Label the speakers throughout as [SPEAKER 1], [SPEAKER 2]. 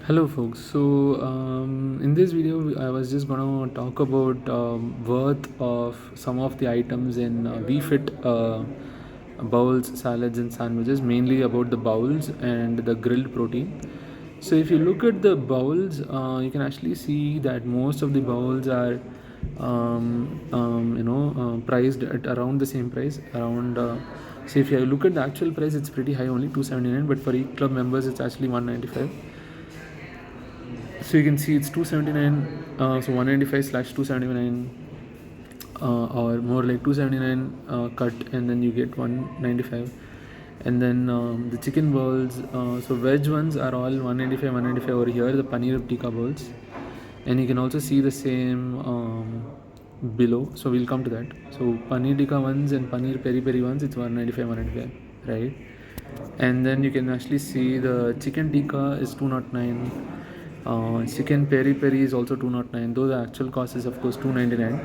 [SPEAKER 1] Hello folks. In this video I was just gonna talk about worth of some of the items in WeFit bowls, salads and sandwiches, mainly about the bowls and the grilled protein. So if you look at the bowls, you can actually see that most of the bowls are priced at around the same price, around so if you look at the actual price, it's pretty high, only 279, but for EatClub members it's actually 195. So you can see it's 279, so 195 slash 279, or more like 279 cut, and then you get 195. And then the chicken balls, so veg ones are all 195 195 over here, the paneer tikka balls. And you can also see the same below, so we'll come to that. So paneer tikka ones and paneer peri peri ones, it's 195 195, right? And then you can actually see the chicken tikka is 209, chicken peri peri is also 209, though the actual cost is of course 299.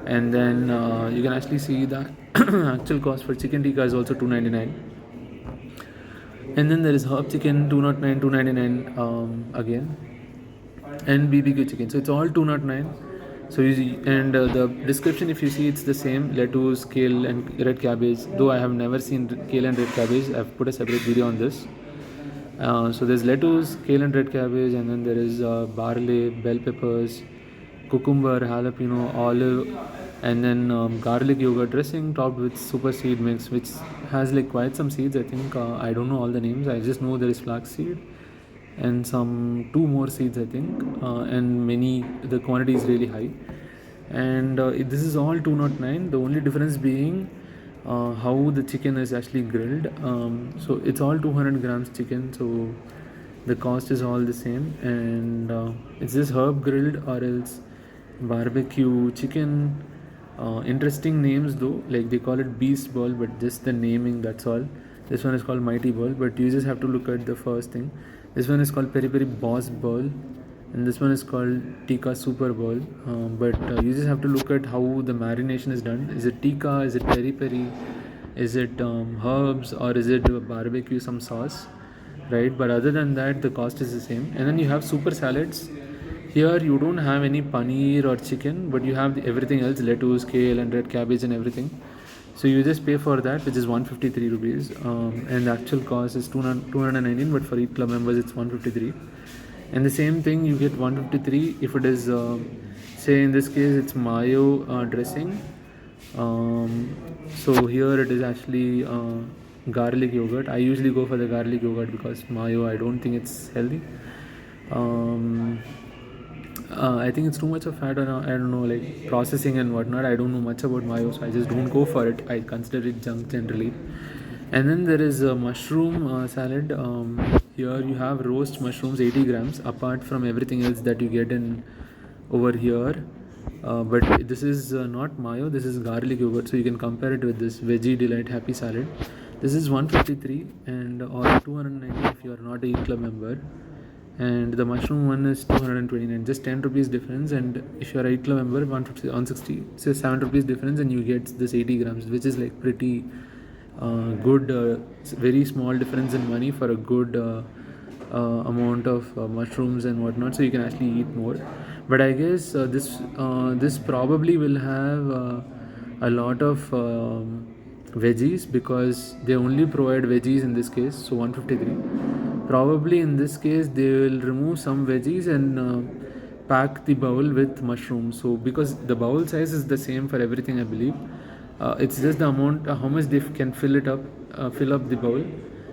[SPEAKER 1] And then you can actually see the actual cost for chicken tikka is also 299. And then there is herb chicken 209 299 again, and BBQ chicken, so it's all 209. So and the description, if you see, it's the same: lettuce, kale and red cabbage. Though I have never seen kale and red cabbage, I've put a separate video on this. So there's lettuce, kale and red cabbage, and then there is barley, bell peppers, cucumber, jalapeno, olive, and then garlic yogurt dressing topped with super seed mix, which has like quite some seeds. I think I don't know all the names. I just know there is flax seed and some two more seeds, I think, and the quantity is really high. And this is all 209. The only difference being how the chicken is actually grilled. So it's all 200 grams chicken, so the cost is all the same. And it's just herb grilled or else barbecue chicken. Interesting names though, like they call it beast ball, but just the naming, that's all. This one is called mighty ball, but you just have to look at the first thing. This one is called peri peri boss ball, and this one is called tikka super ball. But you just have to look at how the marination is done. Is it tikka, is it peri peri, is it herbs, or is it barbecue, some sauce, right? But other than that, the cost is the same. And then you have super salads. Here you don't have any paneer or chicken, but you have everything else: lettuce, kale and red cabbage and everything. So you just pay for that, which is 153 rupees, and the actual cost is 219, but for EatClub members it's 153. And the same thing, you get 153 if it is say in this case it's mayo dressing. So here it is actually garlic yogurt. I usually go for the garlic yogurt because mayo, I don't think it's healthy. I think it's too much of fat, or I don't know, like processing and whatnot. I don't know much about mayo, so I just don't go for it. I consider it junk generally. And then there is a mushroom salad. Here you have roast mushrooms, 80 grams, apart from everything else that you get in over here. But this is not mayo, this is garlic yogurt, so you can compare it with this veggie delight happy salad. This is 153 and or 290 if you are not a EatClub member, and the mushroom one is 229, just 10 rupees difference. And if you are a EatClub member, 150 160, so 7 rupees difference, and you get this 80 grams, which is like pretty good, very small difference in money for a good amount of mushrooms and whatnot, so you can actually eat more. But I guess this probably will have a lot of veggies, because they only provide veggies in this case. So 153, probably in this case they will remove some veggies and pack the bowl with mushrooms. So because the bowl size is the same for everything, I believe, it's just the amount, how much they can fill up the bowl.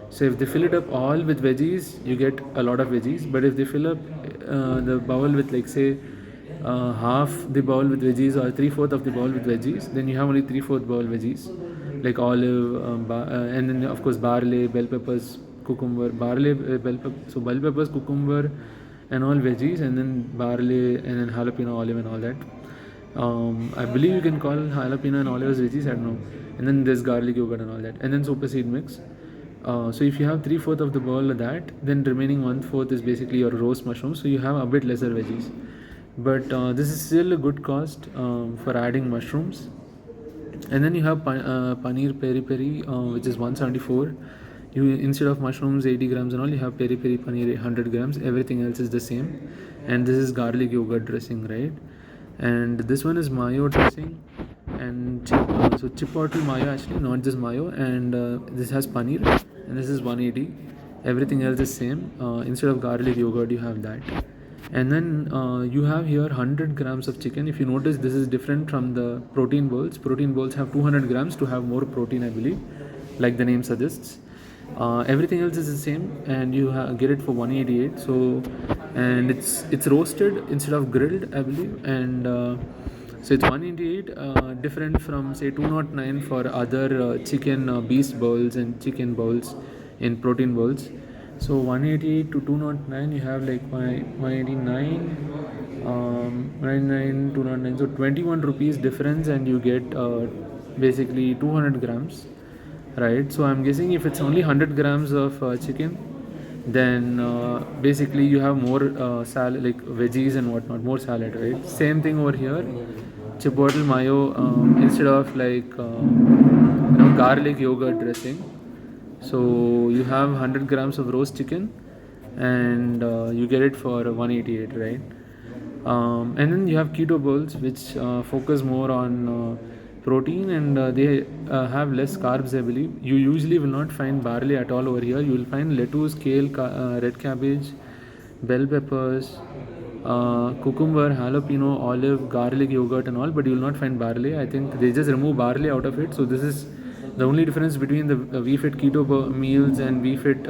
[SPEAKER 1] So if they fill it up all with veggies, you get a lot of veggies. But if they fill up the bowl with, like, say half the bowl with veggies or 3/4 of the bowl with veggies, then you have only 3/4 bowl veggies, like olive, and then of course barley, bell peppers, cucumber, barley, so bell peppers, cucumber, and all veggies, and then barley, and then jalapeno, olive, and all that. I believe you can call jalapeno and olive as veggies, I don't know. And then there's garlic yogurt and all that, and then super seed mix. So if you have 3/4 of the bowl of that, then remaining 1/4 is basically your roast mushrooms. So you have a bit lesser veggies, but this is still a good cost for adding mushrooms. And then you have paneer peri peri, which is 174, You, instead of mushrooms 80 grams and all, you have peri peri paneer 100 grams. Everything else is the same. And this is garlic yogurt dressing, right? And this one is mayo dressing, and so chipotle mayo, actually not just mayo. And this has paneer, and this is 180. Everything else is same. Instead of garlic yogurt, you have that. And then you have here 100 grams of chicken. If you notice, this is different from the protein bowls. Protein bowls have 200 grams to have more protein, I believe, like the name suggests. Everything else is the same, and you get it for 188. So, and it's roasted instead of grilled, I believe. And so it's 188, different from say 209 for other chicken beast bowls and chicken bowls in protein bowls. So 188 to 209, you have like 189, 199, 209. So 21 rupees difference, and you get basically 200 grams, right? So I'm guessing if it's only 100 grams of chicken, then basically you have more salad, like veggies and whatnot, more salad, right? Same thing over here. Chipotle mayo, instead of like garlic yogurt dressing. So you have 100 grams of roast chicken, and you get it for 188, right? And then you have keto bowls, which focus more on protein, and they have less carbs, I believe. You usually will not find barley at all over here. You will find lettuce, kale, red cabbage, bell peppers, cucumber, jalapeno, olive, garlic yogurt and all, but you will not find barley. I think they just remove barley out of it. So this is the only difference between the WeFit keto meals and WeFit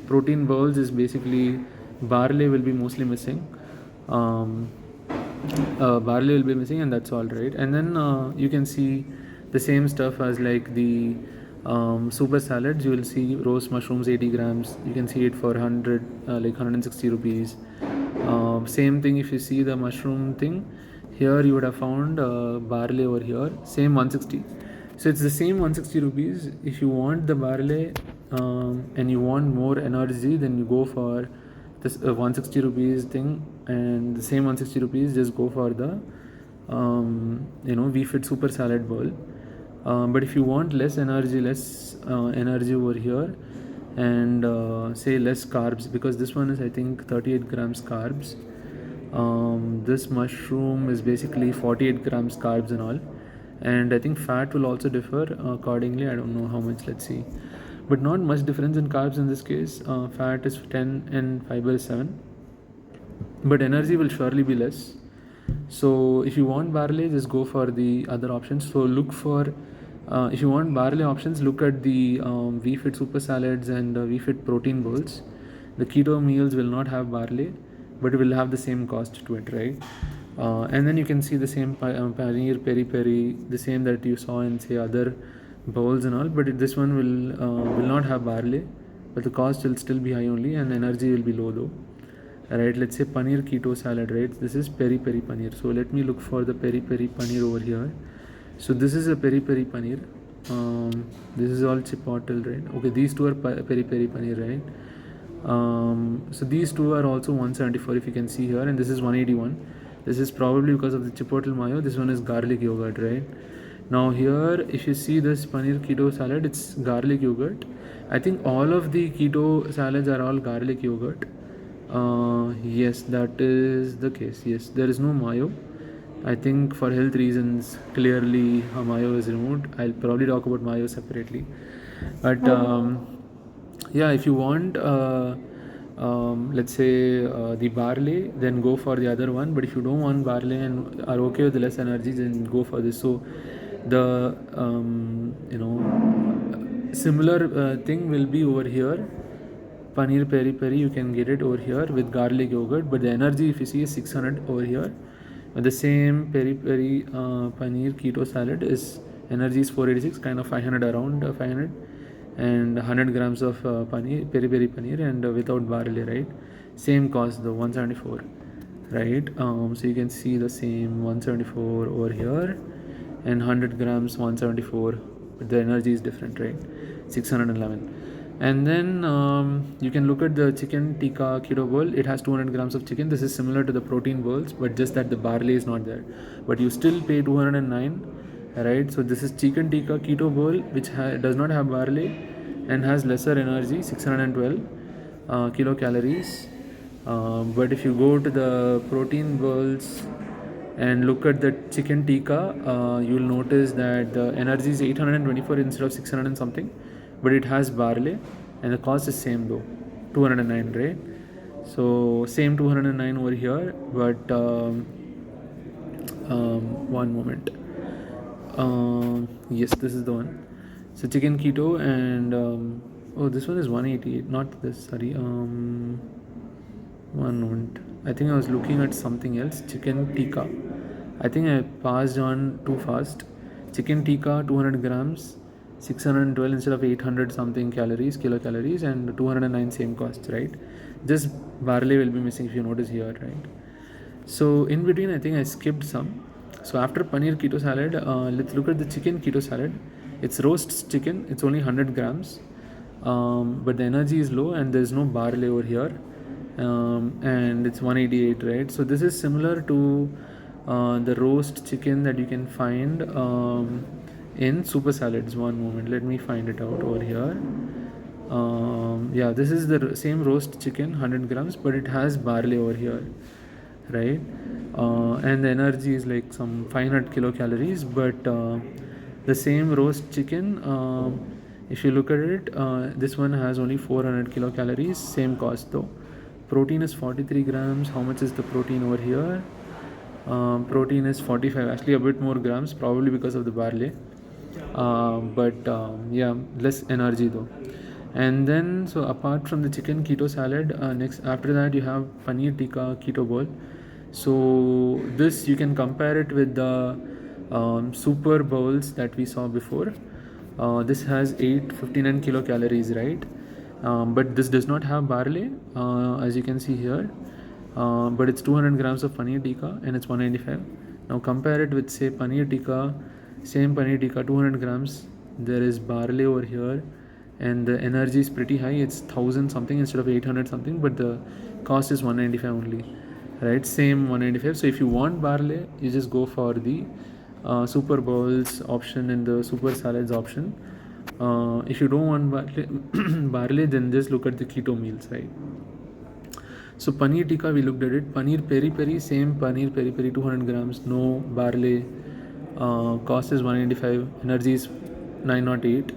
[SPEAKER 1] protein bowls, is basically barley will be mostly missing. Barley will be missing, and that's all, right? And then you can see the same stuff as like the super salads. You will see roast mushrooms 80 grams. You can see it for 100, like 160 rupees. Same thing, if you see the mushroom thing here, you would have found barley over here, same 160. So it's the same 160 rupees. If you want the barley and you want more energy, then you go for this 160 rupees thing, and the same 160 rupees, just go for the WeFit super salad bowl. But if you want less energy over here, and say less carbs, because this one is I think 38 grams carbs. This mushroom is basically 48 grams carbs and all. And I think fat will also differ accordingly. I don't know how much, let's see, but not much difference in carbs in this case. Fat is 10 and fiber is 7, but energy will surely be less. So if you want barley, just go for the other options. So look for if you want barley options, look at the WeFit super salads and WeFit protein bowls. The keto meals will not have barley, but it will have the same cost to it, right? And then you can see the same paneer peri peri, the same that you saw in say other bowls and all, but this one will not have barley, but the cost will still be high only, and energy will be low though. Right, let's say paneer keto salad, right? This is peri peri paneer. So let me look for the peri peri paneer over here. So this is a peri peri paneer. This is all chipotle, right? Okay, these two are peri peri paneer, right? So these two are also 174, if you can see here, and this is 181. This is probably because of the chipotle mayo. This one is garlic yogurt, right? Now here, if you see this paneer keto salad, it's garlic yogurt. I think all of the keto salads are all garlic yogurt. Yes, that is the case. Yes, there is no mayo. I think for health reasons, clearly mayo is removed. I'll probably talk about mayo separately. But yeah, if you want let's say the barley, then go for the other one. But if you don't want barley and are okay with less energy, then go for this. So the similar thing will be over here. Paneer peri peri, you can get it over here with garlic yogurt, but the energy, if you see, is 600 over here. But the same peri peri paneer keto salad is energy is 486, kind of 500, around 500, and 100 grams of paneer peri peri paneer, and without barley, right? Same cost though, 174, right? So you can see the same 174 over here, and 100 grams 174, but the energy is different, right? 611. And then you can look at the chicken tikka keto bowl. It has 200 grams of chicken. This is similar to the protein bowls, but just that the barley is not there, but you still pay 209, right? So this is chicken tikka keto bowl, which does not have barley, and has lesser energy, 612 kilocalories. But if you go to the protein balls and look at the chicken tikka, you'll notice that the energy is 824 instead of 600 and something, but it has barley and the cost is same though, 209, right? So same 209 over here, but one moment. Yes, this is the one. So chicken keto and oh, this one is 188, not this. Sorry. One moment. I think I was looking at something else. Chicken tikka. I think I passed on too fast. Chicken tikka, 200 grams, 612 instead of 800 something calories, kilocalories, and 209 same cost, right? Just barley will be missing if you notice here, right? So in between, I think I skipped some. So after paneer keto salad, let's look at the chicken keto salad. It's roast chicken. It's only 100 grams, but the energy is low and there's no barley over here, and it's 188, right? So this is similar to the roast chicken that you can find in super salads. One moment, let me find it out over here. Yeah, this is the same roast chicken, 100 grams, but it has barley over here, right? And the energy is like some 500 kilocalories, but the same roast chicken, if you look at it, this one has only 400 kilocalories, same cost though. Protein is 43 grams. How much is the protein over here? Protein is 45, actually a bit more grams, probably because of the barley, but yeah, less energy though. And then, so apart from the chicken keto salad, next after that you have paneer tikka keto bowl. So this you can compare it with the super bowls that we saw before. This has 859 kilocalories, right? But this does not have barley, as you can see here. But it's 200 grams of paneer tikka and it's 195. Now compare it with, say, paneer tikka, same paneer tikka, 200 grams. There is barley over here, and the energy is pretty high. It's 1000 something instead of 800 something, but the cost is 195 only, right? Same 195. So if you want barley, you just go for the super bowls option and the super salads option. If you don't want barley, then just look at the keto meals, right? So paneer tikka, we looked at it. Paneer peri peri, same paneer peri peri, 200 grams, no barley. Cost is 185. Energy is 908.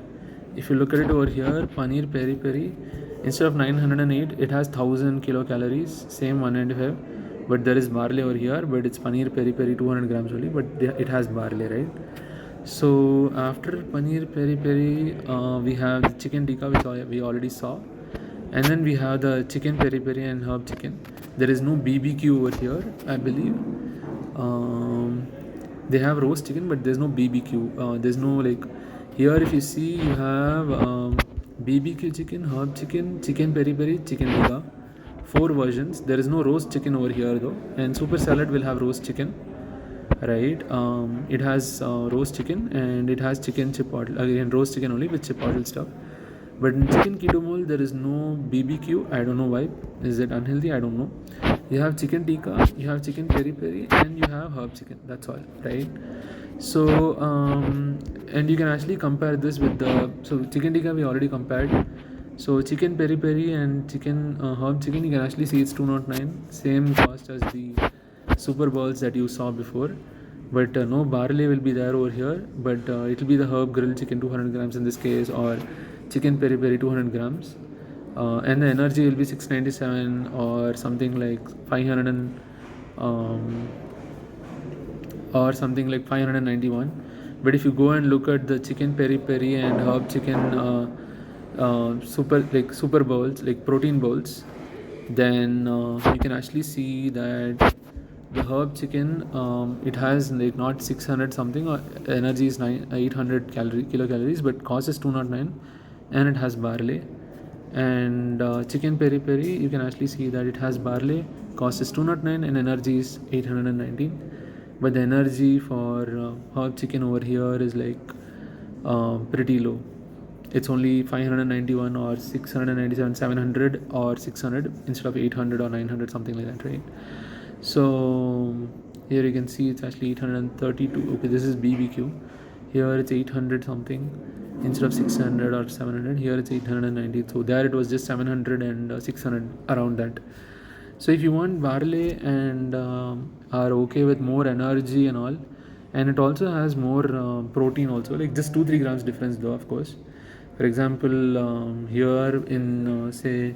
[SPEAKER 1] If you look at it over here, paneer peri peri, instead of 908, it has 1000 kilocalories, same 195. But there is barley over here, but it's paneer peri peri, 200 grams only, but it has barley, right? So after paneer peri peri, we have the chicken tikka, which we already saw. And then we have the chicken peri peri and herb chicken. There is no BBQ over here, I believe. They have roast chicken, but there's no BBQ. There's no, like, here if you see, you have BBQ chicken, herb chicken, chicken peri peri, chicken tikka. 4 versions. There is no roast chicken over here though. And super salad will have roast chicken, right? It has roast chicken and it has chicken chipotle. Again, roast chicken only with chipotle stuff. But in chicken keto bowl, there is no BBQ. I don't know why. Is it unhealthy? I don't know. You have chicken tikka, you have chicken peri peri, and you have herb chicken. That's all, right? So, and you can actually compare this with the, so chicken tikka we already compared. So chicken peri peri and chicken herb chicken, you can actually see it's 209, same cost as the super balls that you saw before. But no barley will be there over here, but it will be the herb grilled chicken, 200 grams in this case, or chicken peri peri, 200 grams. And the energy will be 697 or something like 500 and, or something like 591. But if you go and look at the chicken peri peri and herb chicken super bowls, like protein bowls, then you can actually see that the herb chicken, it has like not 600 something, or energy is 800 kilocalories, but cost is 209, and it has barley. And chicken peri peri, you can actually see that it has barley, cost is 209, and energy is 819. But the energy for herb chicken over here is like pretty low. It's only 591 or 697, 700 or 600 instead of 800 or 900, something like that, right? So here you can see it's actually 832. Okay, this is BBQ. Here it's 800 something, instead of 600 or 700. Here it's 890. So there it was just 700 and 600, around that. So if you want barley and are okay with more energy and all, and it also has more protein also, like just 2-3 grams difference though, of course. For example, here in say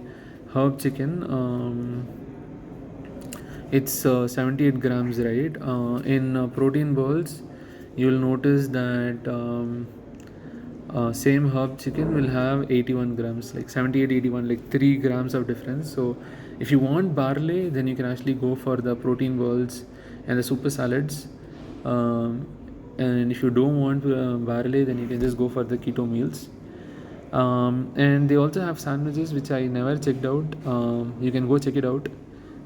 [SPEAKER 1] herb chicken, it's 78 grams, right? In protein balls, you will notice that same herb chicken will have 81 grams, like 78, 81, like 3 grams of difference. So if you want barley, then you can actually go for the protein balls and the super salads. And if you don't want barley, then you can just go for the keto meals. And they also have sandwiches which I never checked out. You can go check it out.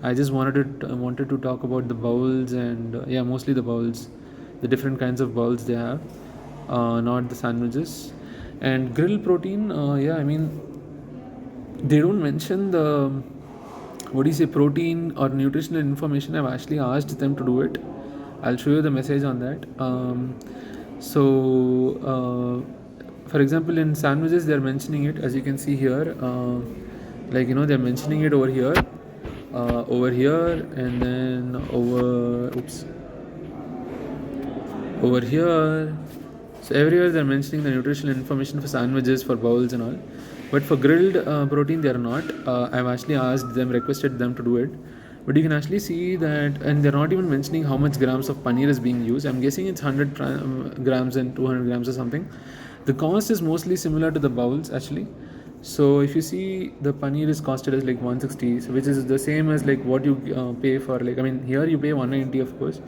[SPEAKER 1] I just wanted to talk about the bowls and yeah, mostly the bowls, the different kinds of bowls they have, not the sandwiches. And grill protein, yeah, I mean they don't mention the what do you say protein or nutritional information. I've actually asked them to do it. I'll show you the message on that. For example, in sandwiches they're mentioning it, as you can see here, like they're mentioning it over here, and then over here. So everywhere they're mentioning the nutritional information for sandwiches, for bowls and all. But for grilled protein, they are not. I've actually requested them to do it. But you can actually see that, and they're not even mentioning how much grams of paneer is being used. I'm guessing it's 100 grams and 200 grams or something. The cost is mostly similar to the bowls actually. So if you see, the paneer is costed as like 160, so which is the same as like what you pay for, like, I mean here you pay 190 of course,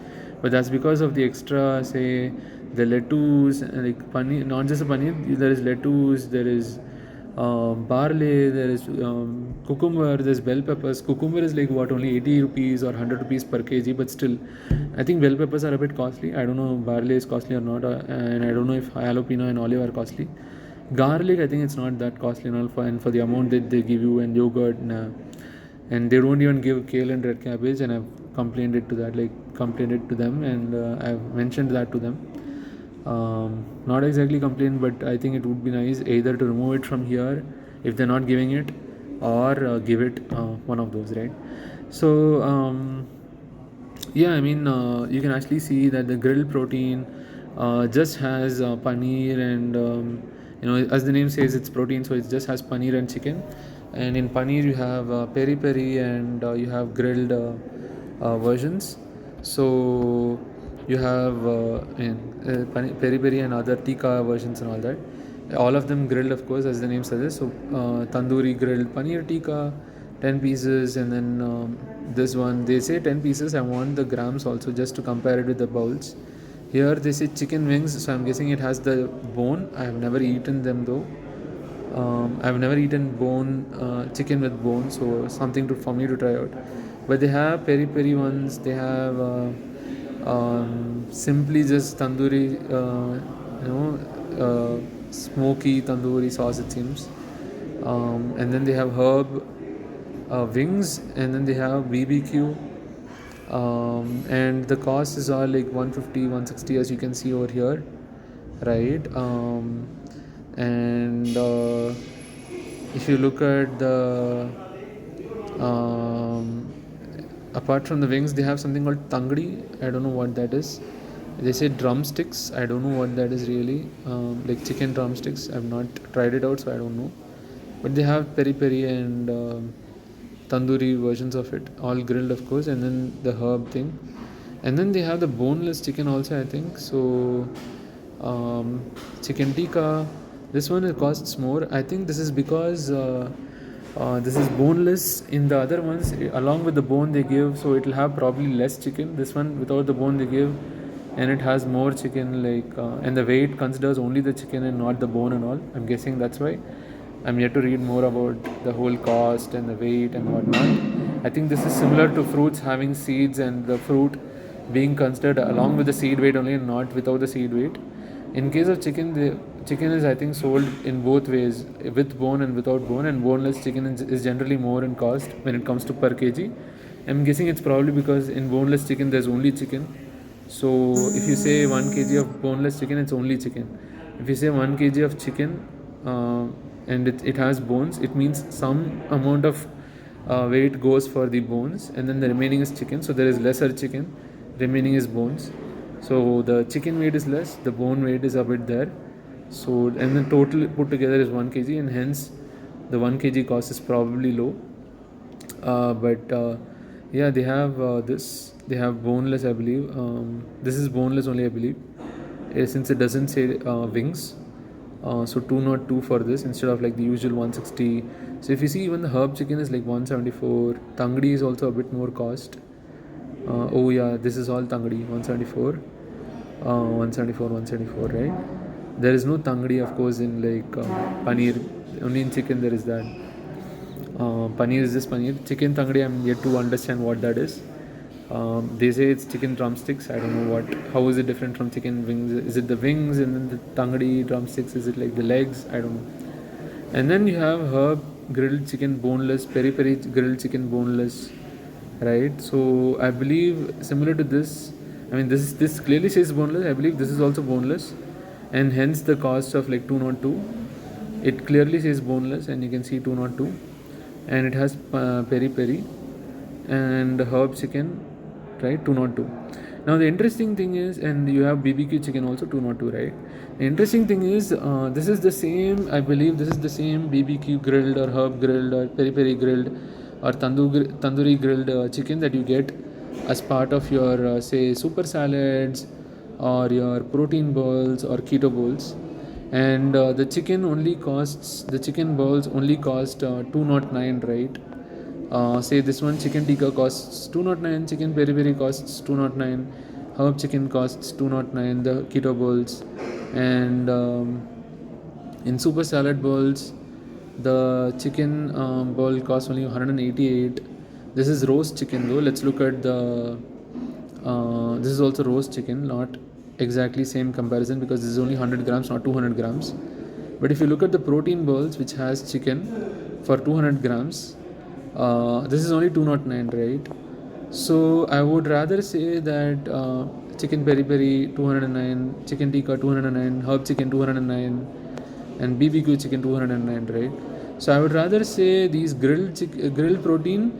[SPEAKER 1] but that's because of the extra, say the lettuce, like paneer, not just the paneer, there is lettuce, there is barley, there is cucumber, there's bell peppers. Cucumber is like what, only 80 rupees or 100 rupees per kg, but still I think bell peppers are a bit costly. I don't know if barley is costly or not, and I don't know if jalapeno and olive are costly. Garlic, I think it's not that costly and all, and for the amount that they give you, and yogurt, nah. And they don't even give kale and red cabbage, and I've complained it to them, and I've mentioned that to them. Not exactly complain, but I think it would be nice either to remove it from here if they're not giving it, or give it one of those, right? So yeah, I mean you can actually see that the grilled protein just has paneer and as the name says, it's protein, so it just has paneer and chicken. And in paneer you have peri peri, and you have grilled versions. So you have peri peri and other tikka versions and all that, all of them grilled of course, as the name suggests. So tandoori grilled paneer tikka, 10 pieces, and then this one they say 10 pieces. I want the grams also just to compare it with the bowls. Here they say chicken wings, so I'm guessing it has the bone. I have never eaten them though. I've never eaten chicken with bone, so something for me to try out. But they have peri peri ones. They have simply just tandoori, smoky tandoori sauce, it seems. And then they have herb wings, and then they have BBQ. And the cost is all like 150, 160, as you can see over here, right? And if you look at the apart from the wings, they have something called tangdi. I don't know what that is. They say drumsticks. I don't know what that is really. Like chicken drumsticks. I've not tried it out, so I don't know. But they have peri peri and tandoori versions of it, all grilled of course, and then the herb thing. And then they have the boneless chicken also, I think. So chicken tikka, this one it costs more. I think this is because this is boneless. In the other ones, along with the bone they give, so it will have probably less chicken. This one without the bone they give, and it has more chicken, like and the weight considers only the chicken and not the bone and all. I'm guessing that's why. I'm yet to read more about the whole cost and the weight and whatnot. I think this is similar to fruits having seeds, and the fruit being considered along with the seed weight only, and not without the seed weight. In case of chicken, the chicken is, I think, sold in both ways, with bone and without bone, and boneless chicken is generally more in cost when it comes to per kg. I'm guessing it's probably because in boneless chicken there's only chicken. So if you say 1 kg of boneless chicken, it's only chicken. If you say 1 kg of chicken and it has bones, it means some amount of weight goes for the bones, and then the remaining is chicken. So there is lesser chicken, remaining is bones. So the chicken weight is less, the bone weight is a bit there. So and the total put together is 1 kg, and hence the 1 kg cost is probably low. But yeah, they have this. They have boneless, I believe. This is boneless only, I believe, since it doesn't say wings. So 202 for this instead of like the usual 160. So if you see, even the herb chicken is like 174. Tangdi is also a bit more cost. Oh yeah, this is all tangdi, 174. 174, 174, right? There is no tangdi, of course, in like paneer. Only in chicken there is that. Paneer is just paneer. Chicken tangdi, I'm yet to understand what that is. They say it's chicken drumsticks. I don't know what. How is it different from chicken wings? Is it the wings and then the tangdi drumsticks? Is it like the legs? I don't know. And then you have herb grilled chicken boneless, peri peri grilled chicken boneless, right? So I believe similar to this. I mean, this clearly says boneless. I believe this is also boneless, and hence the cost of like 202. It clearly says boneless, and you can see 202, and it has peri peri and herb chicken, right? 202. Now the interesting thing is, and you have BBQ chicken also 202, right? The interesting thing is, this is the same. I believe this is the same BBQ grilled or herb grilled or peri peri grilled or tandoori grilled chicken that you get as part of your say super salads or your protein bowls or keto bowls. And the chicken bowls only cost 209, right? Say this one chicken tikka costs 209, chicken peri peri costs 209, herb chicken costs 209, the keto bowls. And in super salad bowls, the chicken bowl costs only 188. This is roast chicken though. Let's look at the this is also roast chicken, not exactly same comparison because this is only 100 grams, not 200 grams. But if you look at the protein bowls, which has chicken for 200 grams, this is only 209, right? So I would rather say that chicken peri peri 209, chicken tikka 209, herb chicken 209, and BBQ chicken 209, right? So I would rather say these grilled protein,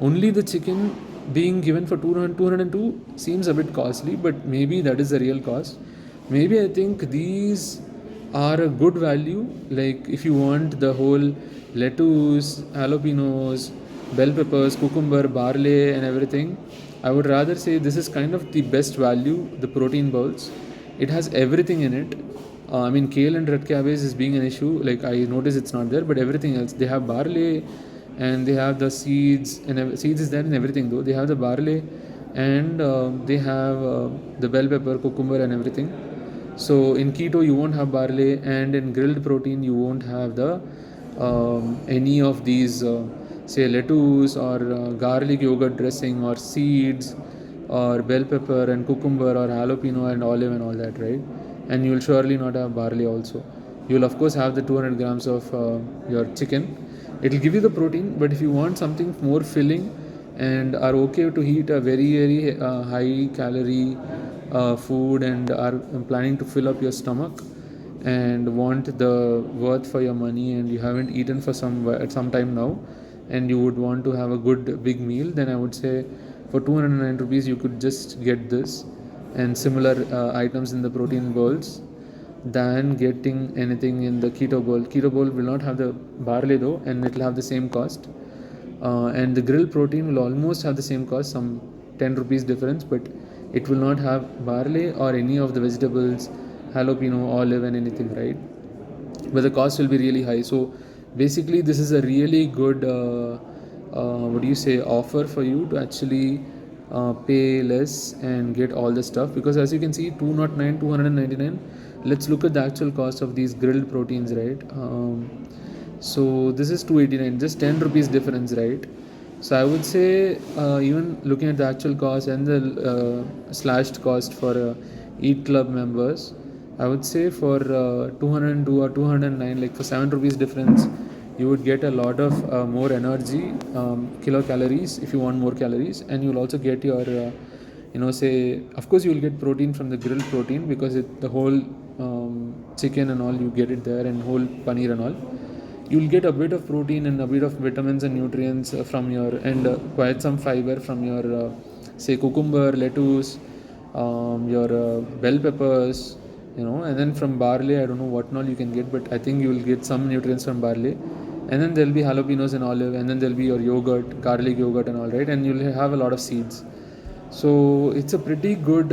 [SPEAKER 1] only the chicken being given for 202 seems a bit costly, but maybe that is the real cost. Maybe I think these are a good value. Like if you want the whole lettuce, jalapenos, bell peppers, cucumber, barley, and everything, I would rather say this is kind of the best value. The protein bowls, it has everything in it. I mean, kale and red cabbage is being an issue. Like I notice it's not there, but everything else they have barley, and they have the seeds, and seeds is there in everything though. They have the barley, and they have the bell pepper, cucumber, and everything. So in keto you won't have barley, and in grilled protein you won't have the any of these say lettuce or garlic yogurt dressing or seeds or bell pepper and cucumber or jalapeno and olive and all that, right? And you will surely not have barley also. You will of course have the 200 grams of your chicken. It will give you the protein, but if you want something more filling and are okay to eat a very high calorie food and are planning to fill up your stomach and want the worth for your money, and you haven't eaten for some time now, and you would want to have a good big meal, then I would say for 209 rupees you could just get this and similar items in the protein bowls than getting anything in the keto bowl. Keto bowl will not have the barley though, and it will have the same cost. And the grilled protein will almost have the same cost, some 10 rupees difference, but it will not have barley or any of the vegetables, jalapeno, olive, and anything, right? But the cost will be really high. So basically, this is a really good offer for you to actually pay less and get all the stuff, because as you can see 209, 299. Let's look at the actual cost of these grilled proteins, right? So this is 289, just 10 rupees difference, right? So I would say even looking at the actual cost and the slashed cost for EatClub members, I would say for 202 or 209, like for 7 rupees difference, you would get a lot of more energy, kilocalories if you want more calories, and you'll also get your say, of course you will get protein from the grilled protein because the whole chicken and all, you get it there, and whole paneer and all. You'll get a bit of protein and a bit of vitamins and nutrients from your, and quite some fiber from your say cucumber, lettuce, your bell peppers, and then from barley, I don't know what all you can get, but I think you will get some nutrients from barley. And then there'll be jalapenos and olive, and then there'll be your yogurt, garlic yogurt and all, right? And you'll have a lot of seeds. So it's a pretty good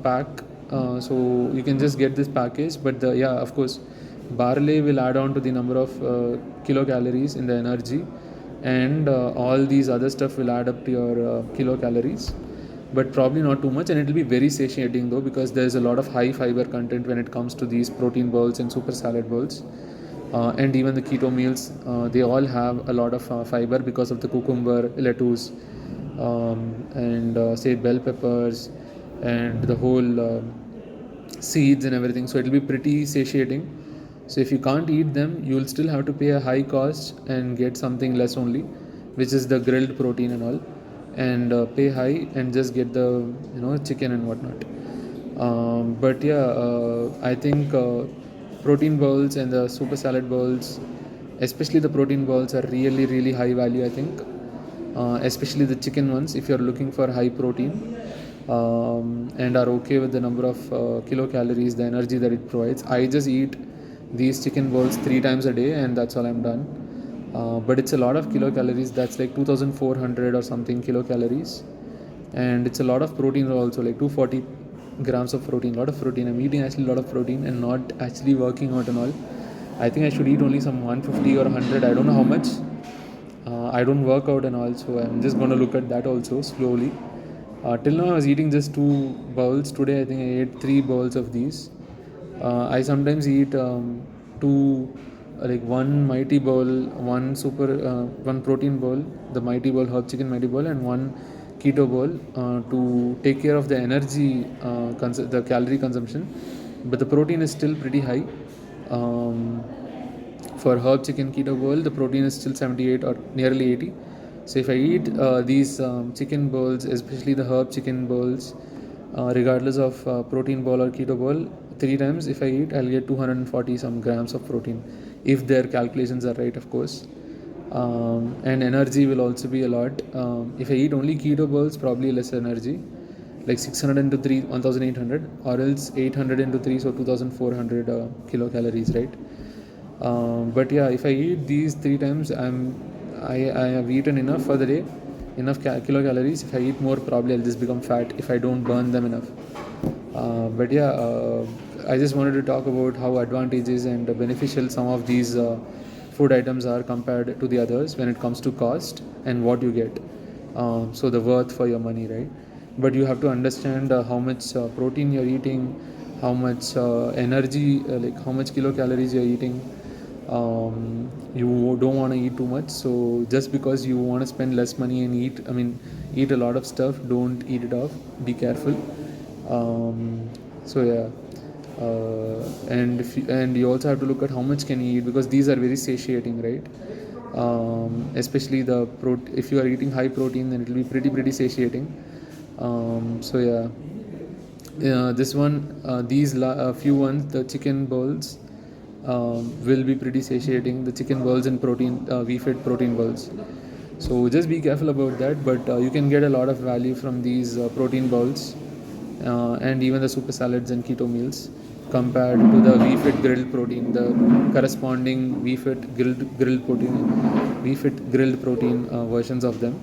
[SPEAKER 1] pack. So you can just get this package, but of course, barley will add on to the number of kilocalories in the energy, and all these other stuff will add up to your kilocalories, but probably not too much, and it will be very satiating though, because there's a lot of high fiber content when it comes to these protein bowls and super salad bowls. And even the keto meals, they all have a lot of fiber because of the cucumber, lettuce, and say bell peppers, and the whole seeds and everything. So it will be pretty satiating. So if you can't eat them, you will still have to pay a high cost and get something less only, which is the grilled protein and all, and pay high and just get the chicken and whatnot. But I think protein bowls and the super salad bowls, especially the protein bowls, are really really high value, I think. Especially the chicken ones, if you're looking for high protein, and are okay with the number of kilocalories, the energy that it provides. I just eat these chicken bowls 3 times a day, and that's all I'm done. But it's a lot of kilocalories. That's like 2400 or something kilocalories, and it's a lot of protein also, like 240 grams of protein. A lot of protein. I'm eating actually a lot of protein and not actually working out and all. I think I should eat only some 150 or 100. I don't know how much. I don't work out and all, so I'm just going to look at that also slowly. Till now I was eating just 2 bowls. Today I think I ate 3 bowls of these. I sometimes eat 2, like 1 mighty bowl, 1 protein bowl, the mighty bowl, herb chicken mighty bowl, and 1 keto bowl to take care of the energy, the calorie consumption. But the protein is still pretty high. For herb chicken keto bowl, the protein is still 78 or nearly 80. So if I eat these chicken bowls, especially the herb chicken bowls, regardless of protein bowl or keto bowl, 3 times if I eat, I'll get 240 some grams of protein, if their calculations are right, of course. And energy will also be a lot. If I eat only keto bowls, probably less energy, like 600 into 3, 1800, or else 800 into 3, so 2400 kilocalories, right? But if I eat these 3 times, I have eaten enough for the day, enough kilocalories. If I eat more, probably I'll just become fat if I don't burn them enough. I just wanted to talk about how advantageous and beneficial some of these food items are compared to the others when it comes to cost and what you get. So the worth for your money, right? But you have to understand how much protein you're eating, how much energy, like how much kilocalories you're eating. You don't want to eat too much, so just because you want to spend less money and eat a lot of stuff, don't eat it off. Be careful. And you also have to look at how much can you eat, because these are very satiating, right? Especially if you are eating high protein, then it will be pretty satiating. This one, these few ones, the chicken bowls, will be pretty satiating. The chicken bowls and WeFit protein bowls. So just be careful about that. But you can get a lot of value from these protein bowls, and even the super salads and keto meals, compared to the WeFit grilled protein, the corresponding WeFit grilled protein versions of them.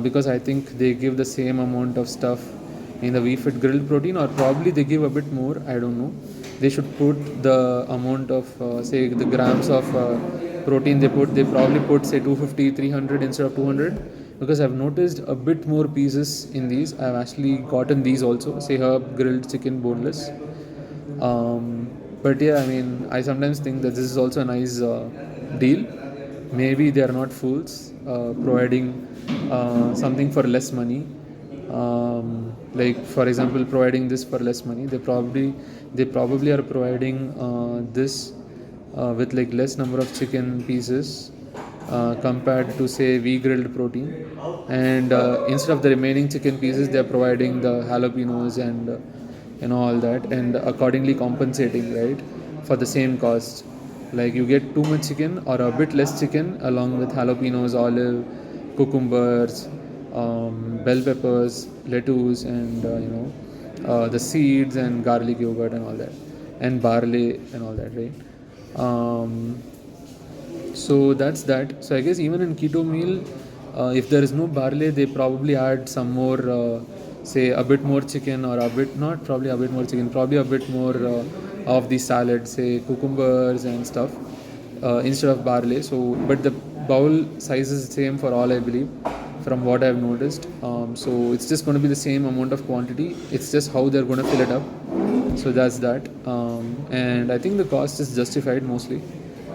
[SPEAKER 1] Because I think they give the same amount of stuff in the WeFit grilled protein, or probably they give a bit more. I don't know. They should put the amount of say the grams of protein they probably put say 250, 300 instead of 200, because I've noticed a bit more pieces in these. I've actually gotten these also, say herb grilled chicken boneless. But I sometimes think that this is also a nice deal. Maybe they are not fools providing something for less money. Like for example, providing this for less money. They probably are providing this with like less number of chicken pieces compared to say grilled protein, and instead of the remaining chicken pieces, they are providing the jalapenos and all that, and accordingly compensating, right, for the same cost. Like you get too much chicken or a bit less chicken along with jalapenos, olive, cucumbers, bell peppers, lettuce, and the seeds and garlic yogurt and all that, and barley and all that, right? Um, so that's that. So I guess even in keto meal, if there is no barley, they probably add some more, say a bit more chicken, or a bit, not probably a bit more chicken, probably a bit more of the salad, say cucumbers and stuff, instead of barley. So but the bowl size is the same for all, I believe, from what I've noticed. So it's just going to be the same amount of quantity. It's just how they're going to fill it up. So that's that. And I think the cost is justified mostly.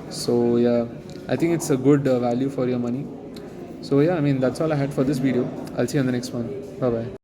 [SPEAKER 1] So yeah, I think it's a good value for your money. So yeah, I mean, that's all I had for this video. I'll see you on the next one. Bye bye.